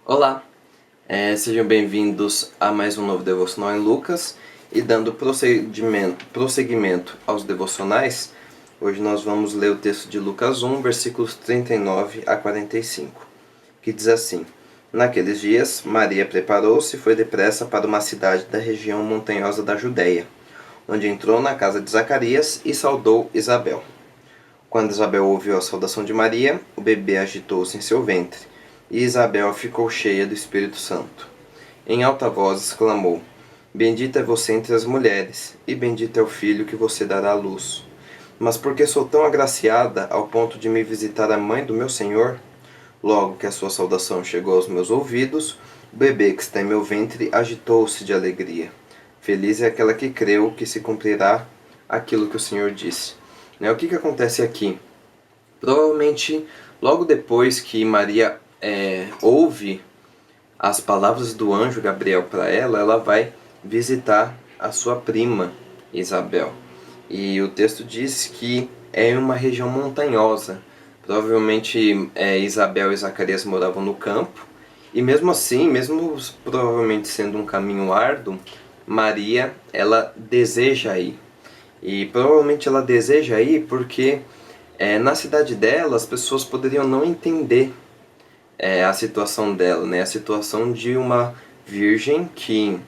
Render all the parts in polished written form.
Olá, sejam bem-vindos a mais um novo Devocional em Lucas. E dando prosseguimento aos devocionais, hoje nós vamos ler o texto de Lucas 1, versículos 39 a 45, que diz assim: Naqueles dias, Maria preparou-se e foi depressa para uma cidade da região montanhosa da Judéia, onde entrou na casa de Zacarias e saudou Isabel. Quando Isabel ouviu a saudação de Maria, o bebê agitou-se em seu ventre, e Isabel ficou cheia do Espírito Santo. Em alta voz exclamou: Bendita é você entre as mulheres, e bendito é o filho que você dará à luz. Mas por que sou tão agraciada ao ponto de me visitar a mãe do meu Senhor? Logo que a sua saudação chegou aos meus ouvidos, o bebê que está em meu ventre agitou-se de alegria. Feliz é aquela que creu que se cumprirá aquilo que o Senhor disse. O que acontece aqui? Provavelmente, logo depois que Maria ouve as palavras do anjo Gabriel para ela, ela vai visitar a sua prima Isabel. E o texto diz que é em uma região montanhosa. Provavelmente Isabel e Zacarias moravam no campo. E mesmo assim, mesmo provavelmente sendo um caminho árduo, Maria, ela deseja ir. E provavelmente ela deseja ir porque na cidade dela as pessoas poderiam não entender a situação dela, né? A situação de uma virgem que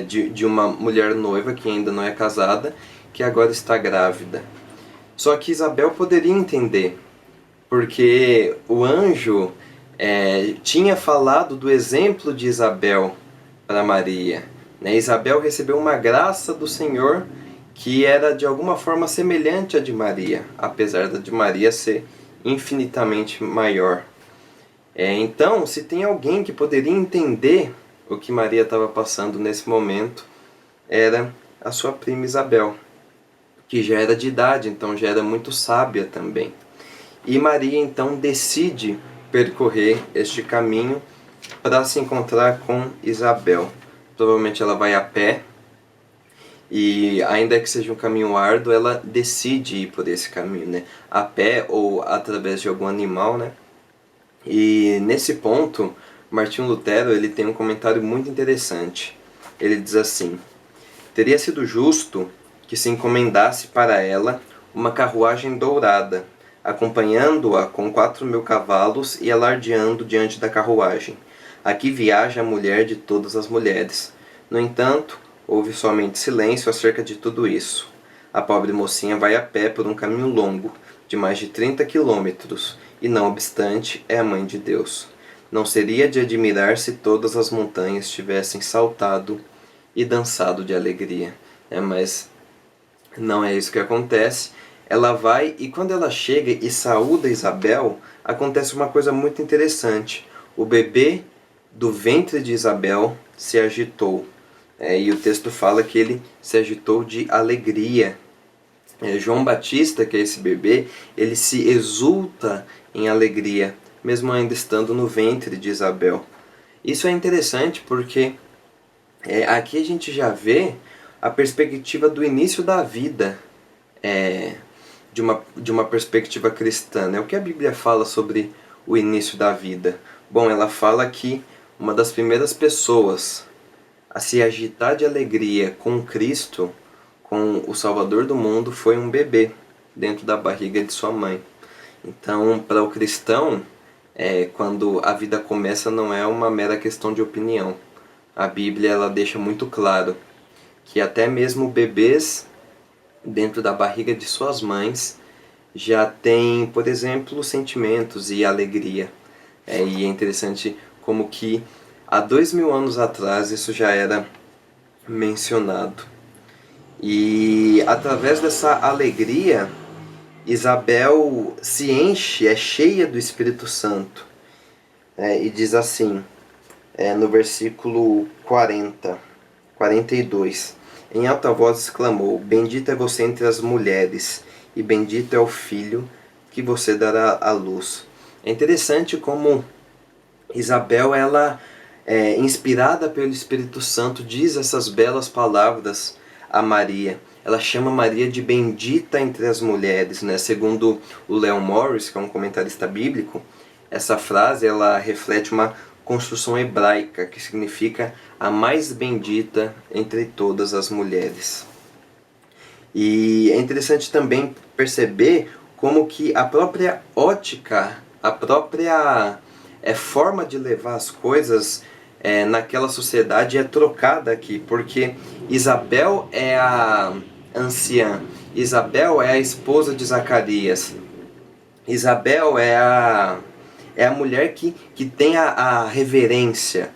de uma mulher noiva que ainda não é casada, que agora está grávida. Só que Isabel poderia entender, porque o anjo tinha falado do exemplo de Isabel para Maria, né? Isabel recebeu uma graça do Senhor que era de alguma forma semelhante à de Maria, apesar da de Maria ser infinitamente maior. Então, se tem alguém que poderia entender o que Maria estava passando nesse momento, era a sua prima Isabel, que já era de idade, então já era muito sábia também. E Maria então decide percorrer este caminho para se encontrar com Isabel. Provavelmente ela vai a pé, e ainda que seja um caminho árduo, ela decide ir por esse caminho, né? A pé ou através de algum animal, né? E nesse ponto, Martinho Lutero ele tem um comentário muito interessante. Ele diz assim: teria sido justo que se encomendasse para ela uma carruagem dourada, acompanhando-a com 4.000 cavalos e alardeando diante da carruagem. Aqui viaja a mulher de todas as mulheres. No entanto, houve somente silêncio acerca de tudo isso. A pobre mocinha vai a pé por um caminho longo, de mais de 30 quilômetros, e não obstante é a mãe de Deus. Não seria de admirar se todas as montanhas tivessem saltado e dançado de alegria. Mas não é isso que acontece. Ela vai, e quando ela chega e saúda Isabel, acontece uma coisa muito interessante. O bebê do ventre de Isabel se agitou. E o texto fala que ele se agitou de alegria. João Batista, que é esse bebê, ele se exulta em alegria, mesmo ainda estando no ventre de Isabel. Isso é interessante porque aqui a gente já vê a perspectiva do início da vida, de uma perspectiva cristã, né? O que a Bíblia fala sobre o início da vida? Bom, ela fala que uma das primeiras pessoas a se agitar de alegria com Cristo, com o Salvador do mundo, foi um bebê dentro da barriga de sua mãe. Então, para o cristão, quando a vida começa, não é uma mera questão de opinião. A Bíblia ela deixa muito claro que até mesmo bebês dentro da barriga de suas mães já têm, por exemplo, sentimentos e alegria. E é interessante como que há 2.000 anos atrás isso já era mencionado. E através dessa alegria, Isabel se enche, é cheia do Espírito Santo. E diz assim, no versículo 42. Em alta voz exclamou: Bendita é você entre as mulheres, e bendito é o filho que você dará à luz. É interessante como Isabel, ela inspirada pelo Espírito Santo, diz essas belas palavras a Maria. Ela chama Maria de bendita entre as mulheres, né? Segundo o Leon Morris, que é um comentarista bíblico, essa frase ela reflete uma construção hebraica, que significa a mais bendita entre todas as mulheres. E é interessante também perceber como que a própria ótica, a própria forma de levar as coisas naquela sociedade é trocada aqui, porque Isabel é a anciã, Isabel é a esposa de Zacarias, Isabel é a mulher que tem a reverência,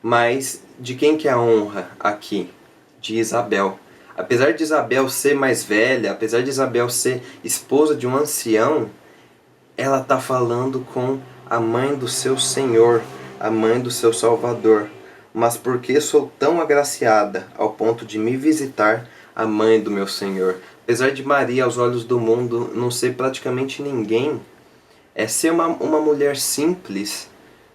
mas de quem que é a honra aqui? De Isabel. Apesar de Isabel ser mais velha, apesar de Isabel ser esposa de um ancião, ela está falando com a mãe do seu Senhor, a mãe do seu Salvador. Mas porque sou tão agraciada ao ponto de me visitar a mãe do meu Senhor? Apesar de Maria, aos olhos do mundo, não ser praticamente ninguém, é ser uma mulher simples,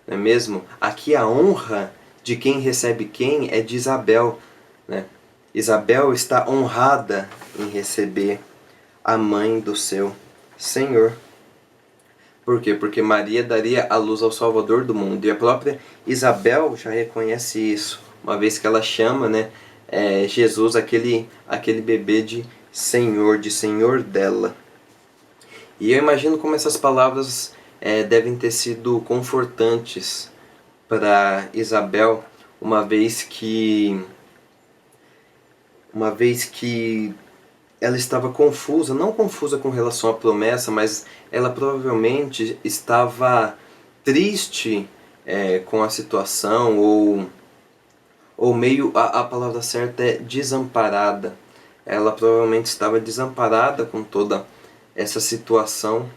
não é mesmo? Aqui a honra de quem recebe quem é de Isabel, né? Isabel está honrada em receber a mãe do seu Senhor. Por quê? Porque Maria daria a luz ao Salvador do mundo. E a própria Isabel já reconhece isso, uma vez que ela chama, né, Jesus, aquele bebê de Senhor dela. E eu imagino como essas palavras devem ter sido confortantes para Isabel, uma vez que ela estava confusa, não confusa com relação à promessa, mas ela provavelmente estava triste com a situação, ou meio, a palavra certa é desamparada. Ela provavelmente estava desamparada com toda essa situação,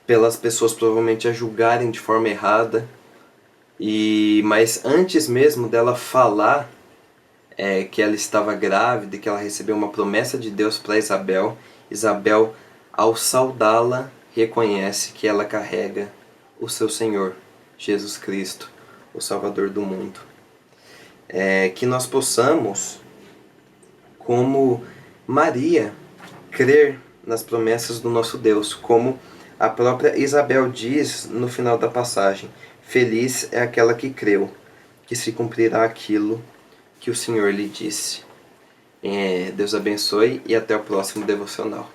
pelas pessoas provavelmente a julgarem de forma errada. Mas antes mesmo dela falar que ela estava grávida e que ela recebeu uma promessa de Deus para Isabel, Isabel, ao saudá-la, reconhece que ela carrega o seu Senhor, Jesus Cristo, o Salvador do mundo. Que nós possamos, como Maria, crer nas promessas do nosso Deus, como a própria Isabel diz no final da passagem: feliz é aquela que creu, que se cumprirá aquilo que o Senhor lhe disse. Deus abençoe e até o próximo devocional.